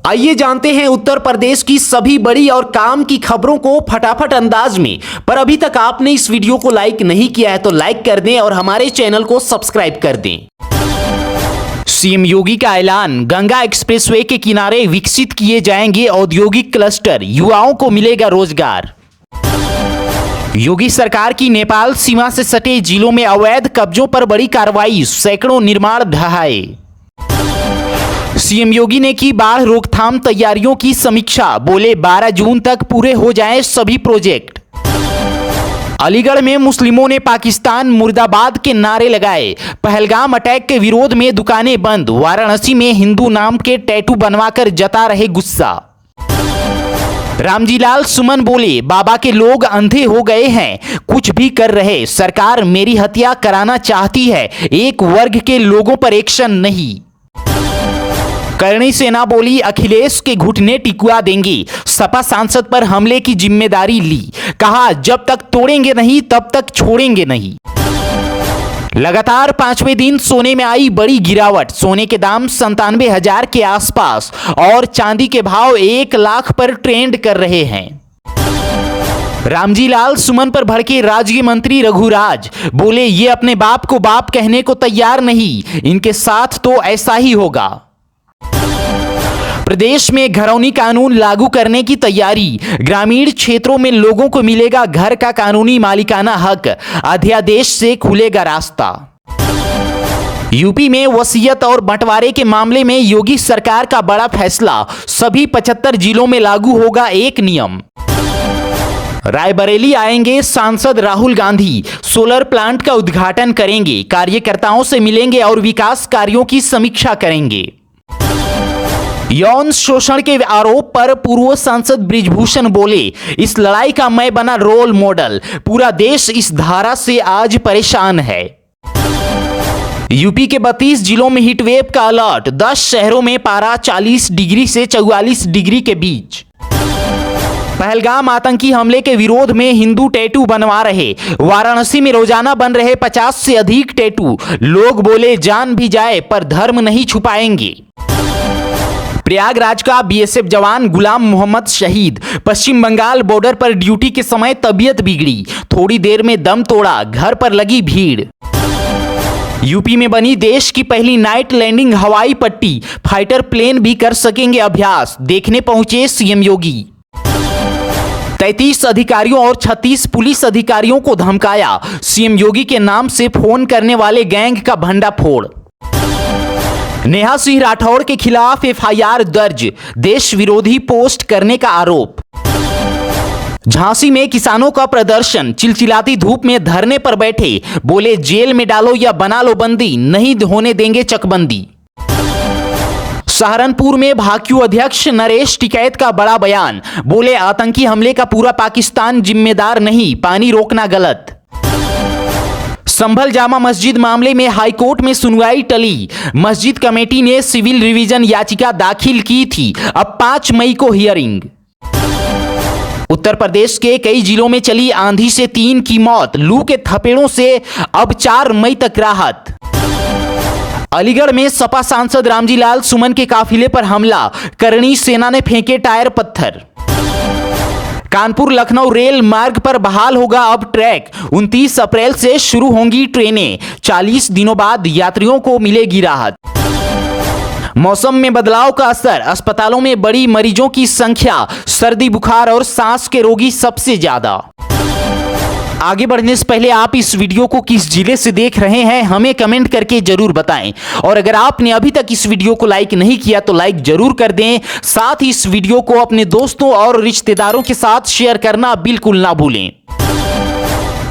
आइए जानते हैं उत्तर प्रदेश की सभी बड़ी और काम की खबरों को फटाफट अंदाज में। पर अभी तक आपने इस वीडियो को लाइक नहीं किया है तो लाइक कर दें और हमारे चैनल को सब्सक्राइब कर दें। सीएम योगी का ऐलान, गंगा एक्सप्रेसवे के किनारे विकसित किए जाएंगे औद्योगिक क्लस्टर, युवाओं को मिलेगा रोजगार। योगी सरकार की नेपाल सीमा से सटे जिलों में अवैध कब्जों पर बड़ी कार्रवाई, सैकड़ों निर्माण ढहाए। सीएम योगी ने की बाढ़ रोकथाम तैयारियों की समीक्षा, बोले 12 जून तक पूरे हो जाएं सभी प्रोजेक्ट। अलीगढ़ में मुस्लिमों ने पाकिस्तान मुर्दाबाद के नारे लगाए, पहलगाम अटैक के विरोध में दुकानें बंद। वाराणसी में हिंदू नाम के टैटू बनवाकर जता रहे गुस्सा। रामजीलाल सुमन बोले, बाबा के लोग अंधे हो गए हैं, कुछ भी कर रहे, सरकार मेरी हत्या कराना चाहती है, एक वर्ग के लोगों पर एक्शन नहीं। करणी सेना बोली, अखिलेश के घुटने टिकवा देंगे, सपा सांसद पर हमले की जिम्मेदारी ली, कहा जब तक तोड़ेंगे नहीं तब तक छोड़ेंगे नहीं। लगातार 5वें दिन सोने में आई बड़ी गिरावट, सोने के दाम 97,000 के आसपास और चांदी के भाव 1 लाख पर ट्रेंड कर रहे हैं। रामजीलाल सुमन पर भड़के राज्य मंत्री रघुराज, बोले ये अपने बाप को बाप कहने को तैयार नहीं, इनके साथ तो ऐसा ही होगा। प्रदेश में घरौनी कानून लागू करने की तैयारी, ग्रामीण क्षेत्रों में लोगों को मिलेगा घर का कानूनी मालिकाना हक, अध्यादेश से खुलेगा रास्ता। यूपी में वसीयत और बंटवारे के मामले में योगी सरकार का बड़ा फैसला, सभी 75 जिलों में लागू होगा एक नियम। रायबरेली आएंगे सांसद राहुल गांधी, सोलर प्लांट का उद्घाटन करेंगे, कार्यकर्ताओं से मिलेंगे और विकास कार्यों की समीक्षा करेंगे। यौन शोषण के आरोप पर पूर्व सांसद ब्रिजभूषण बोले, इस लड़ाई का मैं बना रोल मॉडल, पूरा देश इस धारा से आज परेशान है। यूपी के 32 जिलों में हीटवेव का अलर्ट, 10 शहरों में पारा 40 डिग्री से 44 डिग्री के बीच। पहलगाम आतंकी हमले के विरोध में हिंदू टैटू बनवा रहे, वाराणसी में रोजाना बन रहे 50 से अधिक टैटू, लोग बोले जान भी जाए पर धर्म नहीं छुपाएंगे। प्रयागराज का बीएसएफ जवान गुलाम मोहम्मद शहीद, पश्चिम बंगाल बॉर्डर पर ड्यूटी के समय तबीयत बिगड़ी, थोड़ी देर में दम तोड़ा, घर पर लगी भीड़। यूपी में बनी देश की पहली नाइट लैंडिंग हवाई पट्टी, फाइटर प्लेन भी कर सकेंगे अभ्यास, देखने पहुंचे सीएम योगी। 33 अधिकारियों और 36 पुलिस अधिकारियों को धमकाया, सीएम योगी के नाम से फोन करने वाले गैंग का भंडाफोड़। नेहा सिंह राठौड़ के खिलाफ एफआईआर दर्ज, देश विरोधी पोस्ट करने का आरोप। झांसी में किसानों का प्रदर्शन, चिलचिलाती धूप में धरने पर बैठे, बोले जेल में डालो या बना लो बंदी, नहीं होने देंगे चकबंदी। सहारनपुर में भाकियू अध्यक्ष नरेश टिकैत का बड़ा बयान, बोले आतंकी हमले का पूरा पाकिस्तान जिम्मेदार नहीं, पानी रोकना गलत। संभल जामा मस्जिद मामले में हाईकोर्ट में सुनवाई टली, मस्जिद कमेटी ने सिविल रिवीजन याचिका दाखिल की थी, अब 5 मई को हियरिंग। उत्तर प्रदेश के कई जिलों में चली आंधी से 3 की मौत, लू के थपेड़ों से अब 4 मई तक राहत। अलीगढ़ में सपा सांसद रामजीलाल सुमन के काफिले पर हमला, करणी सेना ने फेंके टायर पत्थर। कानपुर लखनऊ रेल मार्ग पर बहाल होगा अब ट्रैक, 29 अप्रैल से शुरू होंगी ट्रेनें, 40 दिनों बाद यात्रियों को मिलेगी राहत। मौसम में बदलाव का असर, अस्पतालों में बड़ी मरीजों की संख्या, सर्दी बुखार और सांस के रोगी सबसे ज्यादा। आगे बढ़ने से पहले आप इस वीडियो को किस जिले से देख रहे हैं हमें कमेंट करके जरूर बताएं, और अगर आपने अभी तक इस वीडियो को लाइक नहीं किया तो लाइक जरूर कर दें, साथ ही इस वीडियो को अपने दोस्तों और रिश्तेदारों के साथ शेयर करना बिल्कुल ना भूलें।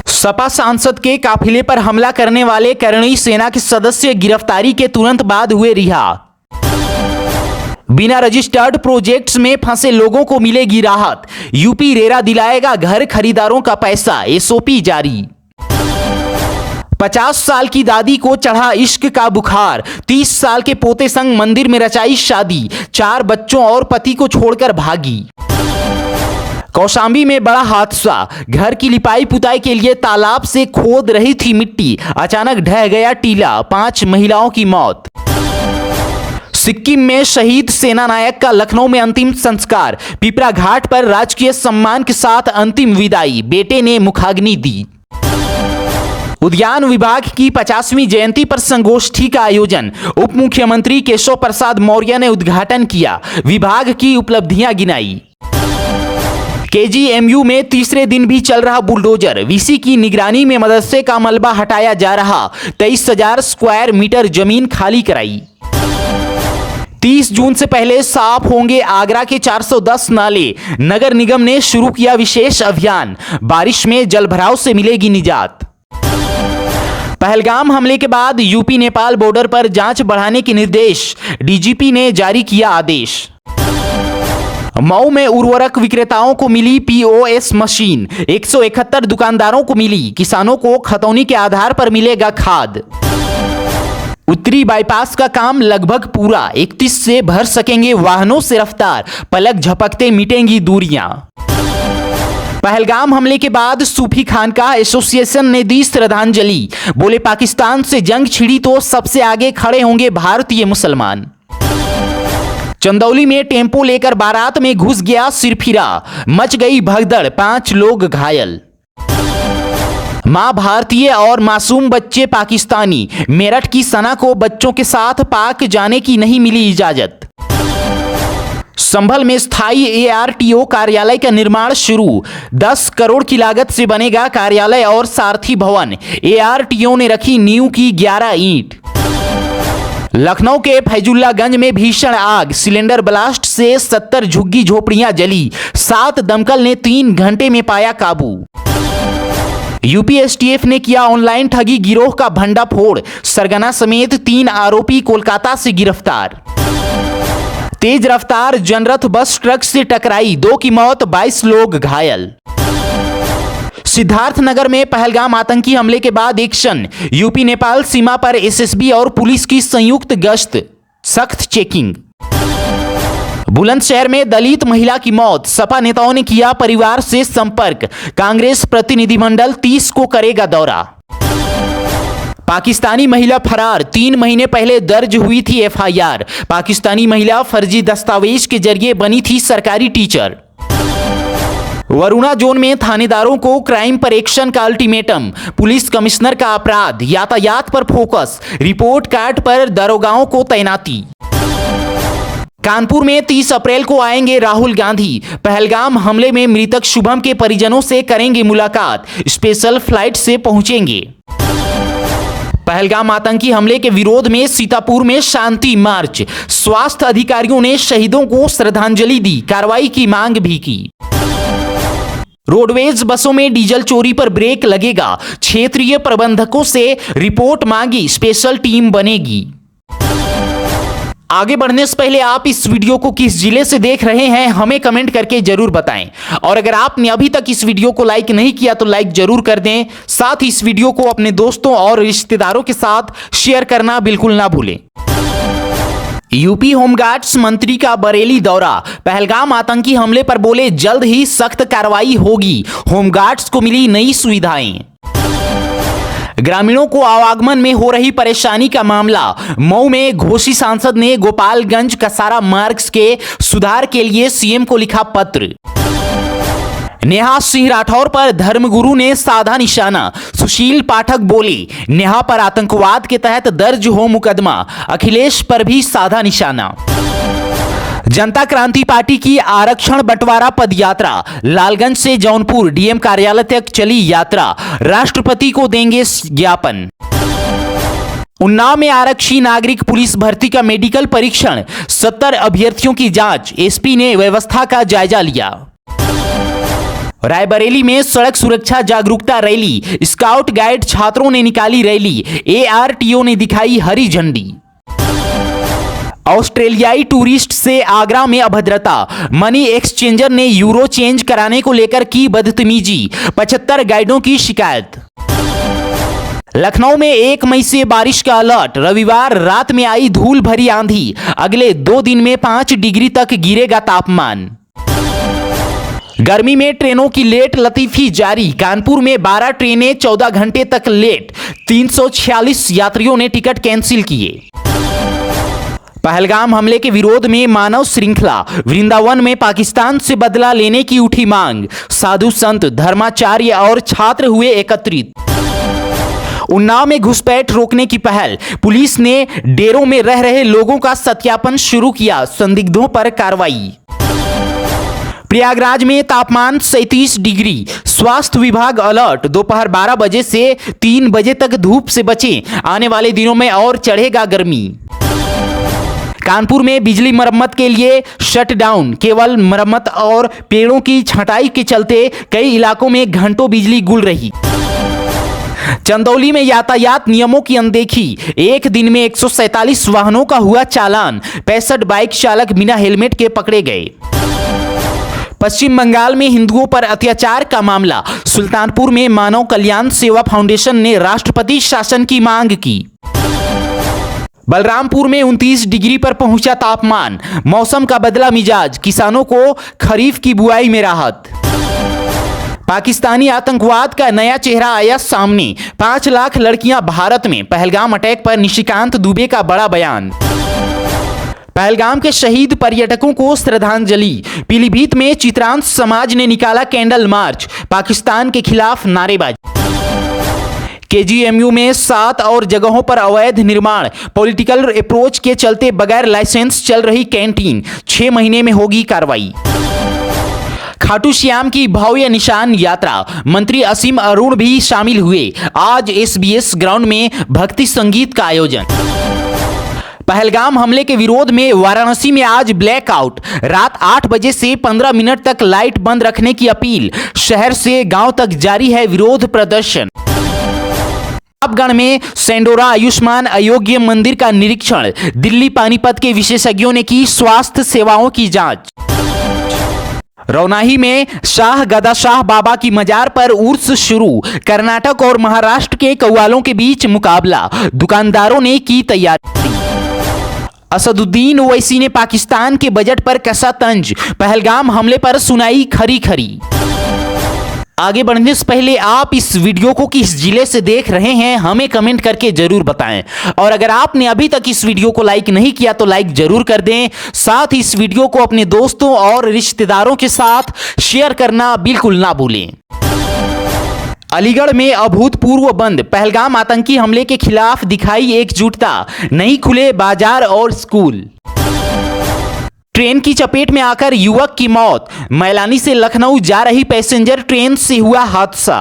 सपा सांसद के काफिले पर हमला करने वाले करणी सेना के सदस्य गिरफ्तारी के तुरंत बाद हुए रिहा। बिना रजिस्टर्ड प्रोजेक्ट्स में फंसे लोगों को मिलेगी राहत, यूपी रेरा दिलाएगा घर खरीदारों का पैसा, एसओपी जारी। 50 साल की दादी को चढ़ा इश्क का बुखार, 30 साल के पोते संग मंदिर में रचाई शादी, 4 बच्चों और पति को छोड़कर भागी। कौशांबी में बड़ा हादसा, घर की लिपाई पुताई के लिए तालाब से खोद रही थी मिट्टी, अचानक ढह गया टीला, 5 महिलाओं की मौत। सिक्किम में शहीद सेना नायक का लखनऊ में अंतिम संस्कार। पिपरा घाट पर राजकीय सम्मान के साथ अंतिम विदाई, बेटे ने मुखाग्नि दी। उद्यान विभाग की 50वीं जयंती पर संगोष्ठी का आयोजन। उप मुख्यमंत्री केशव प्रसाद मौर्य ने उद्घाटन किया, विभाग की उपलब्धियां गिनाई। केजीएमयू में तीसरे दिन भी चल रहा बुलडोजर, वीसी की निगरानी में मदरसे का मलबा हटाया जा रहा। 23,000 स्क्वायर मीटर जमीन खाली कराई। 30 जून से पहले साफ होंगे आगरा के 410 नाले, नगर निगम ने शुरू किया विशेष अभियान। बारिश में जलभराव से मिलेगी निजात। पहलगाम हमले के बाद यूपी नेपाल बॉर्डर पर जांच बढ़ाने के निर्देश, डीजीपी ने जारी किया आदेश। मऊ में उर्वरक विक्रेताओं को मिली पीओएस मशीन, 171 दुकानदारों को मिली। किसानों को खतौनी के आधार पर मिलेगा खाद। उत्तरी बाईपास का काम लगभग पूरा, 31 से भर सकेंगे वाहनों से रफ्तार। पलक झपकते मिटेंगी दूरियां। पहलगाम हमले के बाद सूफी खानकाह एसोसिएशन ने दी श्रद्धांजलि, बोले पाकिस्तान से जंग छिड़ी तो सबसे आगे खड़े होंगे भारतीय मुसलमान। चंदौली में टेम्पो लेकर बारात में घुस गया सिरफिरा, मच गई भगदड़, 5 लोग घायल। मां भारतीय और मासूम बच्चे पाकिस्तानी। मेरठ की सना को बच्चों के साथ पाक जाने की नहीं मिली इजाजत। संभल में स्थायी एआरटीओ कार्यालय का निर्माण शुरू, 10 करोड़ की लागत से बनेगा कार्यालय और सारथी भवन। एआरटीओ ने रखी नींव की 11 ईंट। लखनऊ के फैजुल्लागंज में भीषण आग, सिलेंडर ब्लास्ट से 70 झुग्गी झोपड़ियां जली। 7 दमकल ने 3 घंटे में पाया काबू। यूपी एसटीएफ ने किया ऑनलाइन ठगी गिरोह का भंडाफोड़, सरगना समेत 3 आरोपी कोलकाता से गिरफ्तार। तेज रफ्तार जनरथ बस ट्रक से टकराई, 2 की मौत, 22 लोग घायल। सिद्धार्थनगर में पहलगाम आतंकी हमले के बाद एक्शन, यूपी नेपाल सीमा पर एसएसबी और पुलिस की संयुक्त गश्त, सख्त चेकिंग। बुलंदशहर में दलित महिला की मौत, सपा नेताओं ने किया परिवार से संपर्क। कांग्रेस प्रतिनिधिमंडल 30 को करेगा दौरा। पाकिस्तानी महिला फरार, 3 महीने पहले दर्ज हुई थी एफआईआर। पाकिस्तानी महिला फर्जी दस्तावेज के जरिए बनी थी सरकारी टीचर। वरुणा जोन में थानेदारों को क्राइम पर एक्शन का अल्टीमेटम, पुलिस कमिश्नर का अपराध, यातायात पर फोकस, रिपोर्ट कार्ड पर दरोगाओं को तैनाती। कानपुर में 30 अप्रैल को आएंगे राहुल गांधी। पहलगाम हमले में मृतक शुभम के परिजनों से करेंगे मुलाकात, स्पेशल फ्लाइट से पहुंचेंगे। पहलगाम आतंकी हमले के विरोध में सीतापुर में शांति मार्च, स्वास्थ्य अधिकारियों ने शहीदों को श्रद्धांजलि दी, कार्रवाई की मांग भी की। रोडवेज बसों में डीजल चोरी पर ब्रेक लगेगा, क्षेत्रीय प्रबंधकों से रिपोर्ट मांगी, स्पेशल टीम बनेगी। आगे बढ़ने से पहले आप इस वीडियो को किस जिले से देख रहे हैं हमें कमेंट करके जरूर बताएं, और अगर आपने अभी तक इस वीडियो को लाइक नहीं किया तो लाइक जरूर कर दें। साथ ही इस वीडियो को अपने दोस्तों और रिश्तेदारों के साथ शेयर करना बिल्कुल ना भूलें। यूपी होमगार्ड्स मंत्री का बरेली दौरा, पहलगाम आतंकी हमले पर बोले जल्द ही सख्त कार्रवाई होगी, होमगार्ड्स को मिली नई सुविधाएं। ग्रामीणों को आवागमन में हो रही परेशानी का मामला, मऊ में घोषी सांसद ने गोपालगंज कसारा मार्ग के सुधार के लिए सीएम को लिखा पत्र। नेहा सिंह राठौर पर धर्मगुरु ने साधा निशाना, सुशील पाठक बोले नेहा पर आतंकवाद के तहत दर्ज हो मुकदमा, अखिलेश पर भी साधा निशाना। जनता क्रांति पार्टी की आरक्षण बंटवारा पदयात्रा, लालगंज से जौनपुर डीएम कार्यालय तक चली यात्रा, राष्ट्रपति को देंगे ज्ञापन। उन्नाव में आरक्षी नागरिक पुलिस भर्ती का मेडिकल परीक्षण, 70 अभ्यर्थियों की जांच, एसपी ने व्यवस्था का जायजा लिया। रायबरेली में सड़क सुरक्षा जागरूकता रैली, स्काउट गाइड छात्रों ने निकाली रैली, एआरटीओ ने दिखाई हरी झंडी। ऑस्ट्रेलियाई टूरिस्ट से आगरा में अभद्रता, मनी एक्सचेंजर ने यूरो चेंज कराने को लेकर की बदतमीजी, 75 गाइडों की शिकायत। लखनऊ में 1 मई से बारिश का अलर्ट, रविवार रात में आई धूल भरी आंधी, अगले 2 दिन में 5 डिग्री तक गिरेगा तापमान। गर्मी में ट्रेनों की लेट लतीफी जारी, कानपुर में 12 ट्रेनें 14 घंटे तक लेट, 346 यात्रियों ने टिकट कैंसिल किए। पहलगाम हमले के विरोध में मानव श्रृंखला, वृंदावन में पाकिस्तान से बदला लेने की उठी मांग, साधु संत, धर्माचार्य और छात्र हुए एकत्रित। उन्नाव में घुसपैठ रोकने की पहल, पुलिस ने डेरों में रह रहे लोगों का सत्यापन शुरू किया, संदिग्धों पर कार्रवाई। प्रयागराज में तापमान 37 डिग्री, स्वास्थ्य विभाग अलर्ट, दोपहर 12 बजे से 3 बजे तक धूप से बचें, आने वाले दिनों में और चढ़ेगा गर्मी। कानपुर में बिजली मरम्मत के लिए शटडाउन, केवल मरम्मत और पेड़ों की छंटाई के चलते कई इलाकों में घंटों बिजली गुल रही। चंदौली में यातायात नियमों की अनदेखी, एक दिन में 147 वाहनों का हुआ चालान, 65 बाइक चालक बिना हेलमेट के पकड़े गए। पश्चिम बंगाल में हिंदुओं पर अत्याचार का मामला, सुल्तानपुर में मानव कल्याण सेवा फाउंडेशन ने राष्ट्रपति शासन की मांग की। बलरामपुर में 29 डिग्री पर पहुंचा तापमान, मौसम का बदला मिजाज, किसानों को खरीफ की बुआई में राहत। पाकिस्तानी आतंकवाद का नया चेहरा आया सामने, 5 लाख लड़कियां भारत में, पहलगाम अटैक पर निशिकांत दुबे का बड़ा बयान। पहलगाम के शहीद पर्यटकों को श्रद्धांजलि, पीलीभीत में चित्रांश समाज ने निकाला कैंडल मार्च, पाकिस्तान के खिलाफ नारेबाजी। केजीएमयू में 7 और जगहों पर अवैध निर्माण, पॉलिटिकल अप्रोच के चलते बगैर लाइसेंस चल रही कैंटीन, 6 महीने में होगी कार्रवाई। खाटू श्याम की भव्य निशान यात्रा, मंत्री असीम अरुण भी शामिल हुए, आज एसबीएस ग्राउंड में भक्ति संगीत का आयोजन। पहलगाम हमले के विरोध में वाराणसी में आज ब्लैकआउट, रात 8 बजे से 15 मिनट तक लाइट बंद रखने की अपील, शहर से गांव तक जारी है विरोध प्रदर्शन। प्रतापगढ़ में सेंडोरा आयुष्मान अयोग्य मंदिर का निरीक्षण, दिल्ली पानीपत के विशेषज्ञों ने की स्वास्थ्य सेवाओं की जांच। रौनाही में शाह गदा शाह बाबा की मजार पर उर्स शुरू, कर्नाटक और महाराष्ट्र के कव्वालों के बीच मुकाबला, दुकानदारों ने की तैयारी। असदुद्दीन ओवैसी ने पाकिस्तान के बजट पर कसा तंज, पहलगाम हमले पर सुनाई खरी खरी। आगे बढ़ने से पहले आप इस वीडियो को किस जिले से देख रहे हैं हमें कमेंट करके जरूर बताएं, और अगर आपने अभी तक इस वीडियो को लाइक नहीं किया तो लाइक जरूर कर दें, साथ ही इस वीडियो को अपने दोस्तों और रिश्तेदारों के साथ शेयर करना बिल्कुल ना भूलें। अलीगढ़ में अभूतपूर्व बंद, पहलगाम आतंकी हमले के खिलाफ दिखाई एकजुटता, नहीं खुले बाजार और स्कूल। ट्रेन की चपेट में आकर युवक की मौत, मैलानी से लखनऊ जा रही पैसेंजर ट्रेन से हुआ हादसा।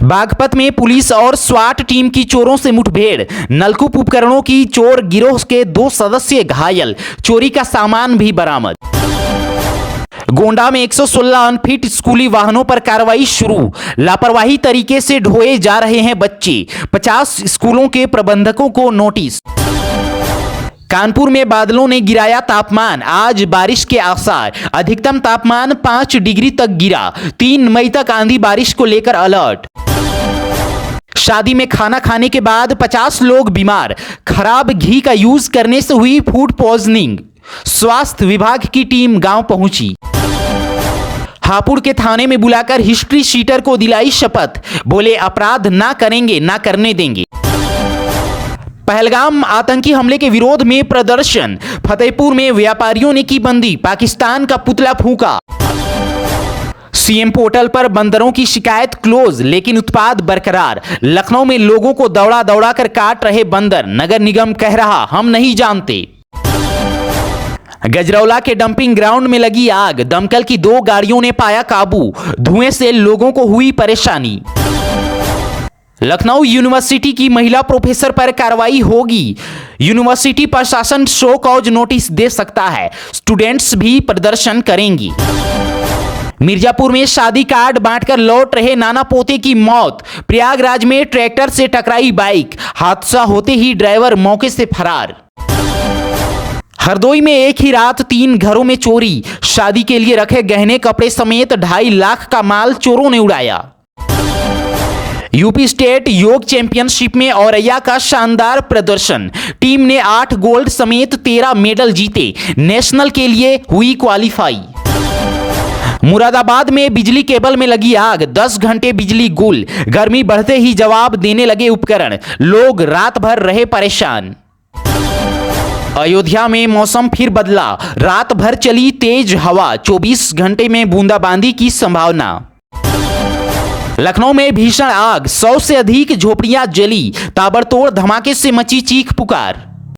बागपत में पुलिस और स्वाट टीम की चोरों से मुठभेड़, नलकूप उपकरणों की चोर गिरोह के 2 सदस्य घायल, चोरी का सामान भी बरामद। गोंडा में 116 अनफिट स्कूली वाहनों पर कार्रवाई शुरू, लापरवाही तरीके से ढोए जा रहे हैं बच्चे, 50 स्कूलों के प्रबंधकों को नोटिस। कानपुर में बादलों ने गिराया तापमान, आज बारिश के आसार, अधिकतम तापमान 5 डिग्री तक गिरा, 3 मई तक आंधी बारिश को लेकर अलर्ट। शादी में खाना खाने के बाद 50 लोग बीमार, खराब घी का यूज करने से हुई फूड पॉइजनिंग, स्वास्थ्य विभाग की टीम गांव पहुंची। हापुड़ के थाने में बुलाकर हिस्ट्री शीटर को दिलाई शपथ, बोले अपराध ना करेंगे ना करने देंगे। पहलगाम आतंकी हमले के विरोध में प्रदर्शन, फतेहपुर में व्यापारियों ने की बंदी, पाकिस्तान का पुतला फूंका। सीएम पोर्टल पर बंदरों की शिकायत क्लोज, लेकिन उत्पाद बरकरार, लखनऊ में लोगों को दौड़ा दौड़ा कर काट रहे बंदर, नगर निगम कह रहा हम नहीं जानते। गजरौला के डंपिंग ग्राउंड में लगी आग, दमकल की 2 गाड़ियों ने पाया काबू, धुएं से लोगों को हुई परेशानी। लखनऊ यूनिवर्सिटी की महिला प्रोफेसर पर कार्रवाई होगी, यूनिवर्सिटी प्रशासन शो कॉज नोटिस दे सकता है, स्टूडेंट्स भी प्रदर्शन करेंगी। मिर्जापुर में शादी कार्ड बांटकर लौट रहे नाना पोते की मौत, प्रयागराज में ट्रैक्टर से टकराई बाइक, हादसा होते ही ड्राइवर मौके से फरार। हरदोई में एक ही रात 3 घरों में चोरी, शादी के लिए रखे गहने कपड़े समेत 2.5 लाख का माल चोरों ने उड़ाया। यूपी स्टेट योग चैंपियनशिप में औरैया का शानदार प्रदर्शन, टीम ने 8 गोल्ड समेत 13 मेडल जीते, नेशनल के लिए हुई क्वालिफाई। मुरादाबाद में बिजली केबल में लगी आग, 10 घंटे बिजली गुल, गर्मी बढ़ते ही जवाब देने लगे उपकरण, लोग रात भर रहे परेशान। अयोध्या में मौसम फिर बदला, रात भर चली तेज हवा, 24 घंटे में बूंदाबांदी की संभावना। लखनऊ में भीषण आग, 100 से अधिक झोपड़ियां जली, ताबड़तोड़ धमाके से मची चीख पुकार।